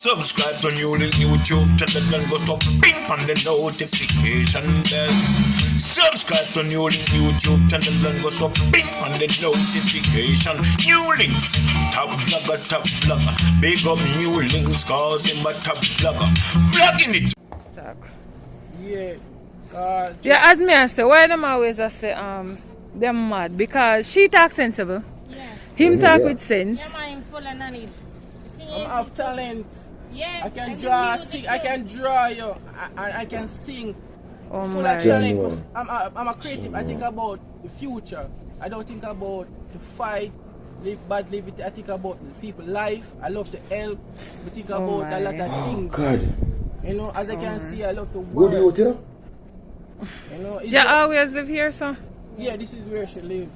Subscribe to NEWLINK YouTube channel and go to ping on the notification bell. Subscribe to NEWLINK YouTube channel and go to ping on the notification. NEWLINKs, top vlogger. Big up NEWLINKs cause him a top vlogger. Vlogging it. Yeah, as me I say, why them always I say them mad? Because she talk sensible. Yeah. Him talk with sense. Yeah, I'm full of knowledge. I'm have talent. Yeah. I can draw, sing, I can draw you, I can sing. Oh Full my. of talent. I'm a creative. I think about the future. I don't think about the fight, live bad, live it. I think about the people life. I love to help. I think about a lot of things. God. You know, as I can see, I love to work. Good you know? You know, You always live here, so? yeah, this is where she live.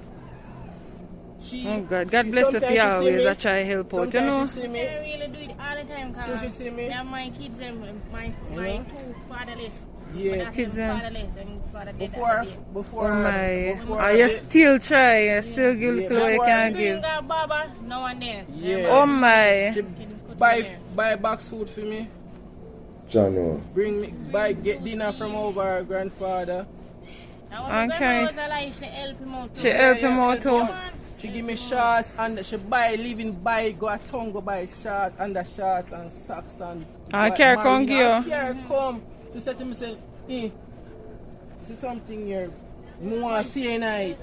She, Oh God, God bless if you always I try help out, you know? She see me. I really do it all the time, cause She see me. yeah, my kids and my two fatherless. Yeah. Kids fatherless and father dead. Before I still try, I still give little what I can Bring give. a baba, no one there. Yeah. Oh my. She buy box food for me. John, Bring me, get dinner from over her grandfather. Okay. She help him out too. She help him out too. She give me shorts and she go a town, go buy shorts, undershorts and socks and. Care come give you. Care come. She said to me, see something here. More see night.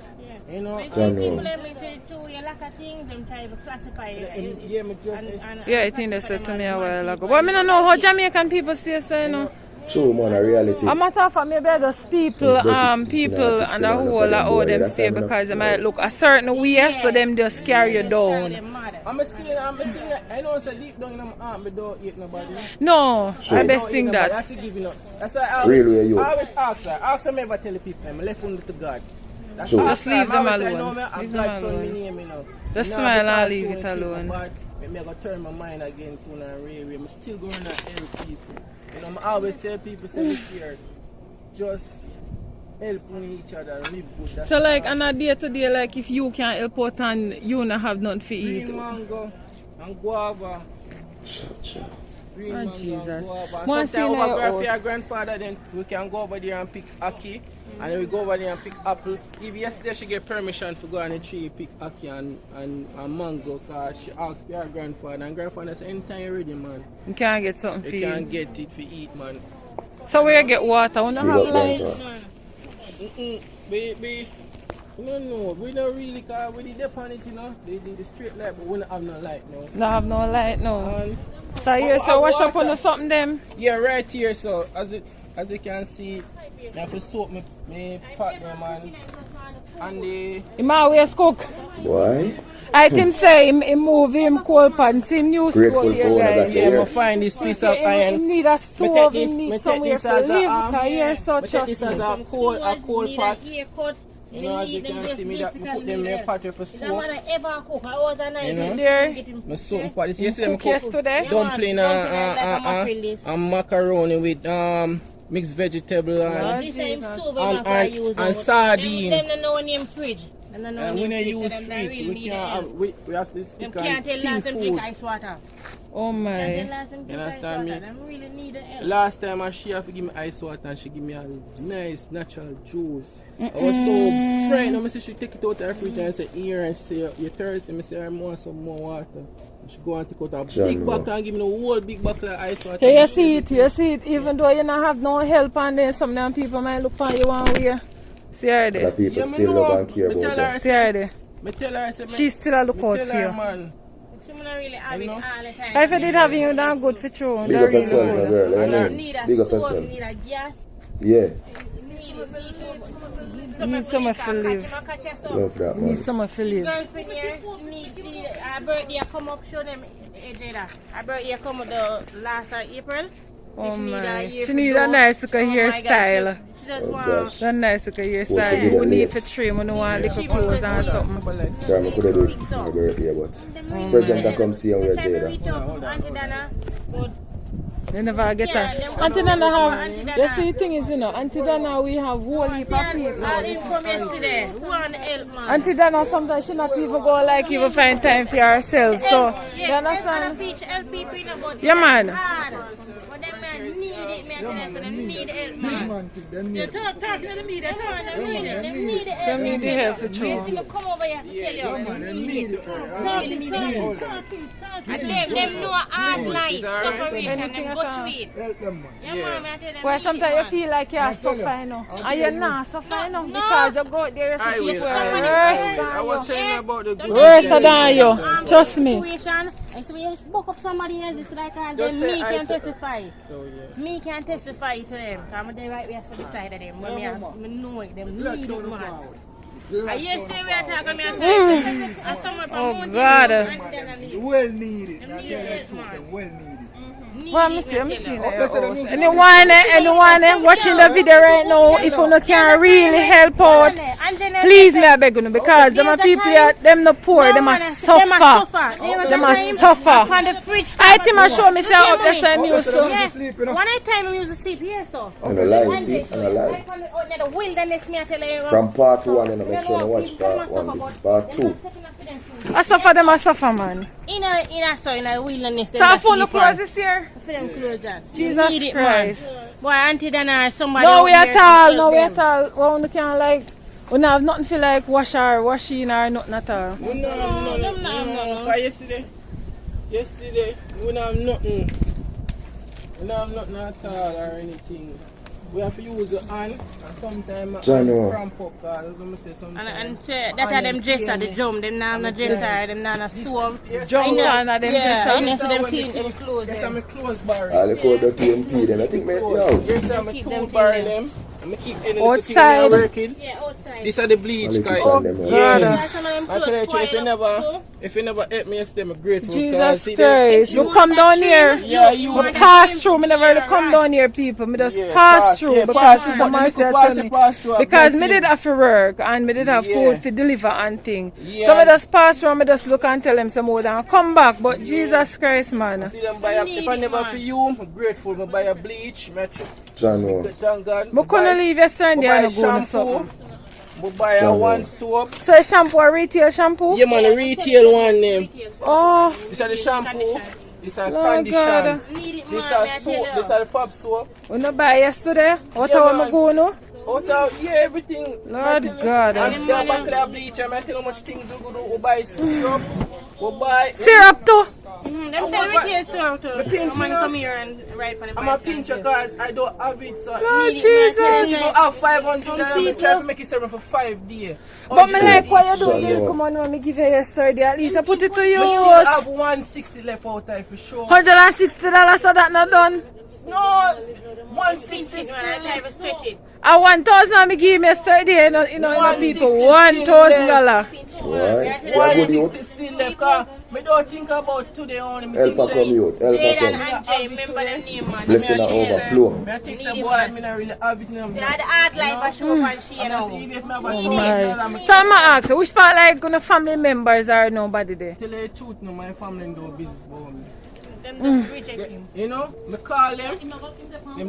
You know. People let me say too, you lack of things, them try to classify it. Yeah, me just. Yeah, I think they said to me a while ago. But I don't know how Jamaican people still say, you know. true man, a reality. A matter of fact, maybe just people and the whole how them say because they might look a certain way, so them just carry you down. I'm still, I know it's a deep down in my arm, but don't eat nobody. No, Sure. I best think I that. have to give you That's why I Really, always ask her. Ask them ever tell the people, I'm left only to God. That's Sure. Just leave them alone. I know me, Leave God them son alone. me name, you know. Just Now, smile and because leave it two and three, alone. but I'm going to turn my mind again soon and really. I'm still going to help people. You know, I always tell people, say, look here, just help each other and live good. That's So like all. on a day to day, like if you can't help out and you not have nothing to eat. Green mango and guava. Green Oh, mango Jesus. and guava. Once Sometimes in we a go for house. your grandfather, then we can go over there and pick ackee. And then we go over there and pick apple. If yesterday she get permission to go on the tree, pick ackee and mango, because she asked for her grandfather. And grandfather said, anytime you're ready, man, You can't get something for you can eat. get it for eat, man. So where you get water? We don't Big have up, light. Grandpa. Baby, no, we don't really, because we did on it, you know. They did the straight light, but we don't have no light now. Don't have no light no. And So here, But so wash up water. on something them. yeah, right here, so as you can see, I have to soak me pot them and the He might always cook. Why? I think say him move him coal pan. See him new Grateful stove here for what I got guys. you. yeah, me find this piece of Him iron. need a stove, he need me somewhere this to as a, live. Cause here so me take this trust as me. a coal pot. Haircut. You know, as you can see, me that me put them in a pot for I soak. want to ever cook. I was a nice You know? one. There. Get him Me soak pot. You see them Cook cook yesterday. dumpling and macaroni with mixed vegetable and This same stove and- I use. and sardine. Them don't know name fridge. Them don't know and we name don't fridge, use them don't fridge. really We need can't them. have, we have to Them stick can't on tell tin last them food. drink ice water. Oh Can't my. tell last them You drink ice understand water. me? Them really need the help. Last time she have to give me ice water and she give me a nice natural juice. I was so frightened. I say she take it out of her fridge and say here and she say you're thirsty. I say I want some more water. And she go and take out a John, big no. bottle and give me a whole big bottle of ice water. Here you see it. Even though you don't have no help and then some damn people might look for you one way. See her Other there. people Yeah, me still know. love and care Me tell about her, you. See her there. Me tell her, I say, She still a look out tell for her, you. man. Some don't really have it know? all the time. If I did have you, damn good for true. Big That up really yourself, my good. girl. You Amen. need a Big up stove, you yourself. need a gas. Yeah. Need someone to live. Love that, Need man. someone to live. Girlfriend here, she her birthday come up, show them Jada. Her birthday come up the last of April. Oh She need a my. hair She for need a those. nice look Oh of my hairstyle. God, She just Oh want. gosh. That nice look of What's the hairstyle. video We need late? to trim. We don't want little She clothes want and to something. Sorry, I couldn't do it for my birthday, but present can come see and we're Try to Jada. reach out to Auntie Dana, but They never get Yeah, her. them Auntie go Dana to have, Auntie you Dana. see the thing is, you know, Auntie Dana we have whole heap of people. All these come yesterday. One help man. Auntie Dana sometimes she not even go like even find time for herself. So, you Yeah, help other understand? people, help people in the body. Yeah, man. Hard. But them man need it, man. So them need help, man. You talk to the media. Them need it. Them need the help. Them need the help for You sure. see me come over here to tell you. Them need it. Really need it. And them know hard life, sufferation. Them go through it. Yeah, man, I tell them. Well, need it, sometimes you man. feel like you're suffering, you know. And you're not suffering, you know, because you go out there, I you will. see somebody I was worse. telling you about the good. Worse than you. Trust me. Situation. I say, you spoke up somebody else, it's like Just then say me I can t- testify. So, yeah. Me can testify to them. I'm there right there beside of them. When me know it, them need it, man. And you say we are talking, me and say, and someone promoting God. Well needed. Them need it, man. Well needed. Well, I'm seeing anyone watching the video right now, if you can really help out, please me I beg you, because them people, them not poor, them are suffer. Them are suffer. On the fridge. I think I show me say up there so I'm used to. Yeah. One time I use the sleep here, so. On the line, see? On the line. The wilderness, me I tell you. From part 1, and make sure you watch part 1. This is part 2. I suffer, them I suffer, man. In a wilderness. So I phone the clothes this year. For them clothes on. Jesus Need it, Christ. man. Boy, Auntie Dana or somebody. No, out we are there tall, to no, we are help them. tall. We can't like, we don't have nothing for like washing or nothing at all. No. Yesterday, we don't have nothing. We don't have nothing at all or anything. We have to use the hand and sometimes cramp up, as I say sometimes. And that are them dresser, the drum, them now no dresser, them now no sew. Jump on them Yeah, dresser. you see them clean them clothes. Yes, them. I'm a clothes bar. I'll call the TMP then. I think, mate, yo. Yes, I'm a Keep tool them bar clean, them. I'm keep any Outside. little working. Yeah, outside. These are the bleach I'll guys. send them out. Yeah. Some of them I tell clothes you, spoil if you never help me, I'm grateful. Jesus see Christ. You You come down here. Yeah, you Me pass through. Me never really come down here, people. Me just Yeah, pass through yeah, because pass it's through, the but the master little tell pass me. you pass through are Because me blessings. did have to work and me did have Yeah. food to deliver and thing. Yeah. So me just pass through and me just look and tell them some more and come back. But Jesus Christ, man. See them buy a, if I never for you, I'm grateful. I buy a bleach. Channel. Thank God. Me couldn't leave yesterday buy and go to shampoo. something. I buy a one soap. So a shampoo, a retail shampoo? Yeah, man, a retail one name. Oh, This is the shampoo. This is a Lord condition. God. Need it, This man, is I soap. tell This you. is the fab soap. we no buy yesterday. What Yeah, are we man. going to? Out of, yeah, everything. Lord God. And the bottle of bleach, I tell you how much things we go do. We buy syrup. We buy. Syrup too. Them say retail syrup too. pinch, Someone you know. come here and write for them. I'm a pincher because I don't have it. So Lord Need it, man. Jesus. you have 500 and I'm trying to make it serve for 5 days. But me like what you do, So, you no. come on when me give you yesterday. At least I put it to We still use. have 160 left out there for sure. $160 so that not done. No, 160 Pinch it, still man. I try to left. stretch it. I 1,000 me give me yesterday, you know, people. 160 $1,000. Pinch Why? it. See a good youth? 160 still left. Cause me don't think about today only. Me Help think her say, come youth. Help her Jade come. and Jay, remember them name, man. Blessing her overflow. me I think say Need it, boy, man. me not really have it now. They had the art life I show up and she, you And I know. see if me have a My. So I'm ask you, which part like gonna family members or nobody there? tell you the truth, no, my family don't do business about me. Them just reject him. You know, me call them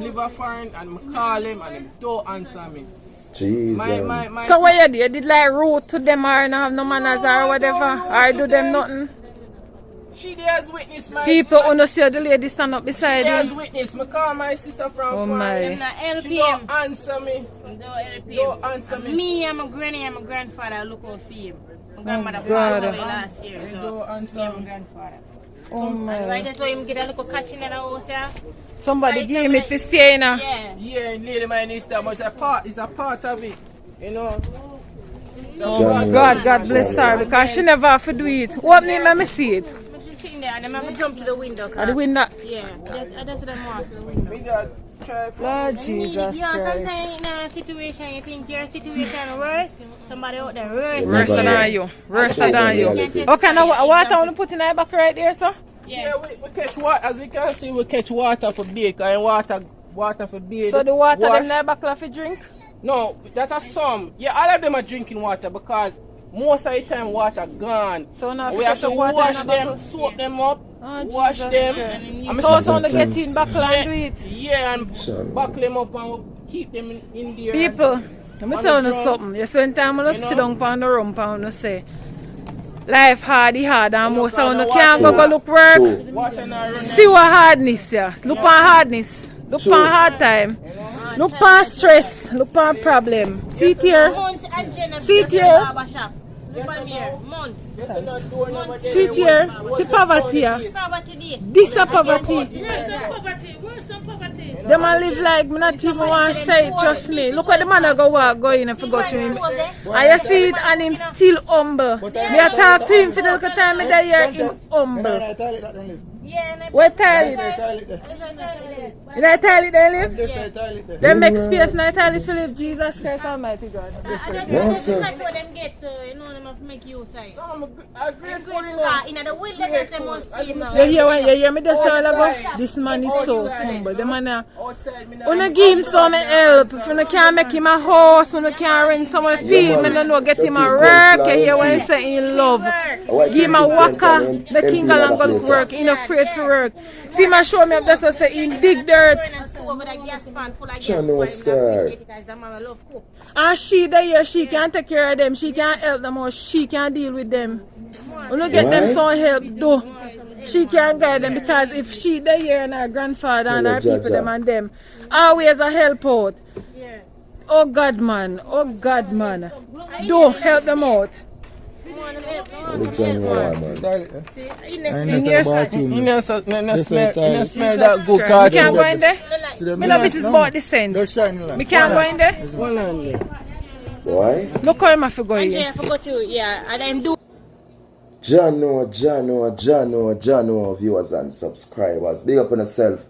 live a foreign, and me call them and them don't answer me. Jesus. My So what you do? You did like root to them or not have no manners or whatever? Or do them nothing? She has witness my People who see the lady stand up beside She has you. witness. Me call my sister from Oh, foreign. my. Them not help She him. don't answer me. Don't help him. Don't answer me. Me and my granny and my grandfather look out for him. My grandmother God. passed away last year, They so don't me answer and my me. grandfather. Oh And my. right that's why him get a little catching in the house, yeah? Somebody Right, give me so to stay now. Yeah. Yeah, lady, my niece, that much. It's a part of it. You know. Channel. God bless her because she never have to do it. What me, let me see it. I'm just sitting there and then I'm jump to the window. At the window. Yeah, that's what I'm walking to the window. Me that try for Lord Jesus Yeah, Christ. sometimes in a situation you think your situation worse, somebody out there worse. Worse than you. Worse than you. Reality. Okay, now what I want to put in my back right there, sir? Yeah, we catch water. As you can see, we catch water for bake and water for bathe. So the water wash. them there back for drink? No, that are some. Yeah, all of them are drinking water because most of the time water gone. So now We have to water wash in the them, bottle. soak them up, Oh, wash Jesus them. Christ. I'm So someone to get in back and do it. Yeah, and buckle them up and keep them in there. People, let me tell you drum. something. You spend time on You sit know? down on the rump and you say, life hard, and most of you God, can't water. go look work. True. Water not running. See what hardness, yeah. Look on hardness. Look True. on hard time. Look on stress. Look on problem. See it here. Months and Jenna See it just in here. the barber shop. Look at me here. Months. Yes, and not door never there. See it here. See poverty here. Poverty days. This is poverty. Where's some poverty? Them a live like me not even want to say it, trust me. Look what the man a go in and forgot to him. And you see it and him still humble. Me a talk to him for the little time me there here, him humble. Yeah, and Where toilet? In the toilet they live? They make space in the toilet to live. Jesus Christ Almighty God. that's what them get, so you know them have to make use of it. I'm grateful enough. In the wilderness they must see now. You hear me just all about? This man is so humble. The man Outside, me When you give him some help, if you can't make him a horse, when you can't rent someone feed, me don't know, get him a work, you hear what he say in love. Give him a walker, make him go and go look work, he not afraid for work. See him show me up just to say he dig dirt. And she there, she can take care of them, she can help them or she can deal with them. When you get them some help, though, she can guide them because if she there and her grandfather and her people, them and them, always a help out. Oh God, man. Don't help them out. In your smell that good Me card. can't go in there. Me know this is about the sense. Me can't go in there. Why? Look how him have to go in. I forgot you, yeah, and I'm doing. Jano, viewers and subscribers. Big up on yourself.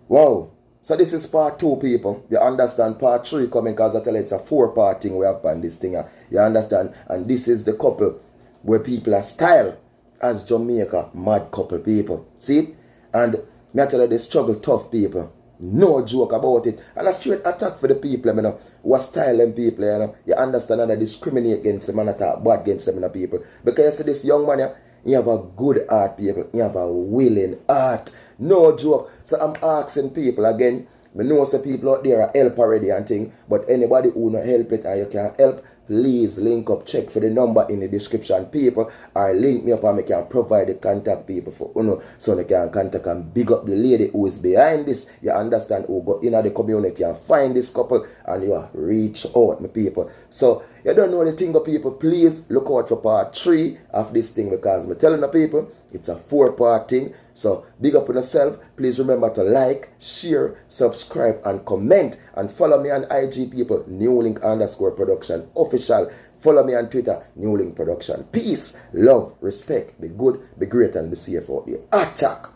Wow. So this is part 2, people. You understand? Part 3 coming because I tell you it's a 4-part thing we have on this thing. You understand? And this is the couple where people are styled as Jamaica mad couple, people. See? And me I tell you they struggle tough, people. No joke about it. And a straight attack for the people, you know, who are styling people, you know. You understand? And they discriminate against them and attack bad against them, you know, people. Because you see this young man here, he have a good heart, people. He have a willing heart. No joke. So I'm asking people again. I know some people out there are help already and thing. But anybody who not help it and you can help, please link up. Check for the number in the description, people. Or link me up and I can provide the contact people for so they can contact and big up the lady who is behind this. You understand? Who go in the community and find this couple and you reach out, my people. So you don't know the thing of people, please look out for part 3 of this thing because I'm telling the people it's a 4-part thing. So big up on yourself. Please remember to like, share, subscribe and comment and follow me on IG, people. NEWLINK_production official. Follow me on Twitter, NEWLINK production. Peace, love, respect. Be good, be great and be safe out there. Attack.